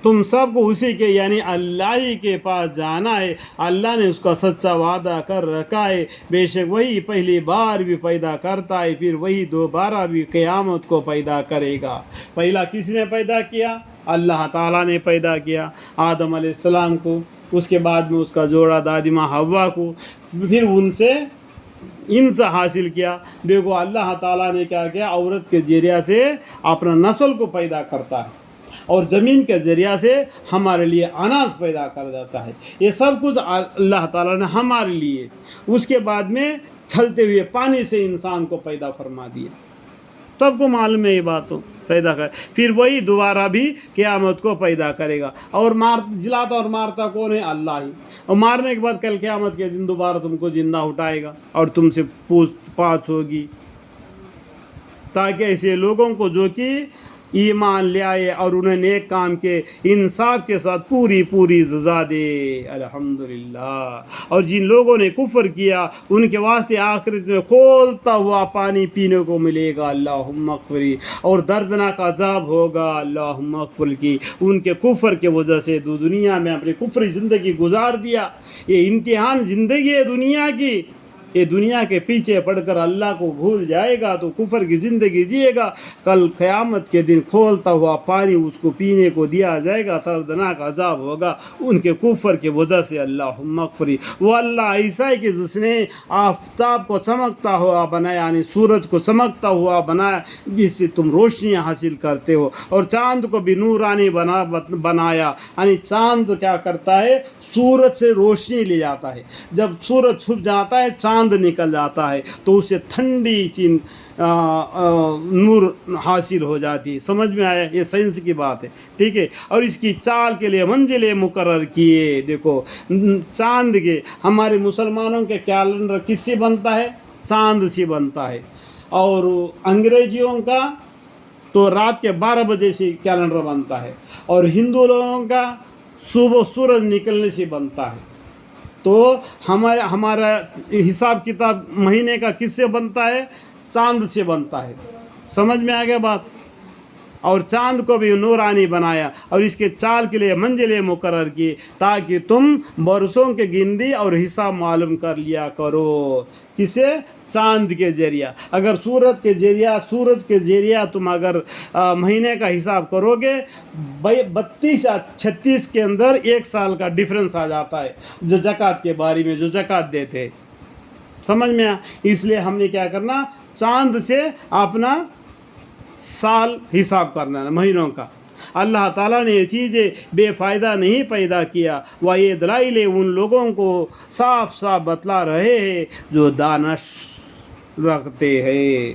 تم سب کو اسی کے یعنی اللہ ہی کے پاس جانا ہے. اللہ نے اس کا سچا وعدہ کر رکھا ہے. بے شک وہی پہلی بار بھی پیدا کرتا ہے، پھر وہی دوبارہ بھی قیامت کو پیدا کرے گا. پہلا کس نے پیدا کیا؟ اللہ تعالیٰ نے پیدا کیا آدم علیہ السلام کو، اس کے بعد میں اس کا جوڑا دادی ماں حوا کو، پھر ان سے حاصل کیا. دیکھو اللہ تعالیٰ نے کیا کیا، عورت کے ذریعہ سے اپنا نسل کو پیدا کرتا ہے، اور زمین کے ذریعہ سے ہمارے لیے اناج پیدا کر دیتا ہے. یہ سب کچھ اللہ تعالیٰ نے ہمارے لیے. اس کے بعد میں چلتے ہوئے پانی سے انسان کو پیدا فرما دیا. سب کو معلوم ہے یہ بات تو پیدا کر، پھر وہی دوبارہ بھی قیامت کو پیدا کرے گا. اور جلاتا اور مارتا کون ہے؟ اللہ ہی. اور مارنے کے بعد کل قیامت کے دن دوبارہ تم کو زندہ اٹھائے گا اور تم سے پوچھ پاچھ ہوگی، تاکہ ایسے لوگوں کو جو کہ ایمان لے آئے اور انہیں نیک کام کے انصاف کے ساتھ پوری سزا دے. الحمدللہ. اور جن لوگوں نے کفر کیا ان کے واسطے آخرت میں کھولتا ہوا پانی پینے کو ملے گا. اللہم اغفری. اور دردناک عذاب ہوگا. اللہم اغفر کی. ان کے کفر کے وجہ سے دنیا میں اپنی کفری زندگی گزار دیا. یہ امتحان زندگی ہے دنیا کی. یہ دنیا کے پیچھے پڑھ کر اللہ کو بھول جائے گا تو کفر کی زندگی جیے گا. کل قیامت کے دن کھولتا ہوا پانی اس کو پینے کو دیا جائے گا. دردناک عذاب ہوگا ان کے کفر کی وجہ سے. اللہم اغفری. وہ اللہ ایسا ہے کہ جس نے آفتاب کو چمکتا ہوا بنایا، یعنی سورج کو چمکتا ہوا بنایا جس سے تم روشنیاں حاصل کرتے ہو، اور چاند کو بھی نورانی بنایا. یعنی چاند کیا کرتا ہے؟ سورج سے روشنی لے جاتا ہے. جب سورج چھپ جاتا ہے چاند نکل جاتا ہے تو اسے ٹھنڈی سی نور حاصل ہو جاتی ہے. سمجھ میں آیا؟ یہ سائنس کی بات ہے، ٹھیک ہے. اور اس کی چال کے لیے منزلیں مقرر کیے. دیکھو چاند کے، ہمارے مسلمانوں کے کیلنڈر کس سے بنتا ہے؟ چاند سے بنتا ہے. اور انگریزیوں کا تو رات کے 12 بجے سے کیلنڈر بنتا ہے، اور ہندو لوگوں کا صبح سورج نکلنے سے بنتا ہے. تو ہمارا حساب کتاب مہینے کا کس سے بنتا ہے؟ چاند سے بنتا ہے. سمجھ میں آ گیا بات؟ اور چاند کو بھی نورانی بنایا اور اس کے چال کے لیے منزلیں مقرر کی تاکہ تم برسوں کے گنتی اور حساب معلوم کر لیا کرو. کسے؟ چاند کے ذریعہ. اگر سورج کے ذریعہ تم اگر مہینے کا حساب کرو گے 32 یا 36 کے اندر 1 سال کا ڈیفرنس آ جاتا ہے جو زکوٰۃ کے بارے میں جو زکوٰۃ دیتے. سمجھ میں اس لیے ہم نے کیا کرنا؟ چاند سے اپنا سال حساب کرنا ہے مہینوں کا. اللہ تعالیٰ نے یہ چیزیں بے فائدہ نہیں پیدا کیا. وہ یہ دلائل ان لوگوں کو صاف بتلا رہے ہیں جو دانش رکھتے ہیں.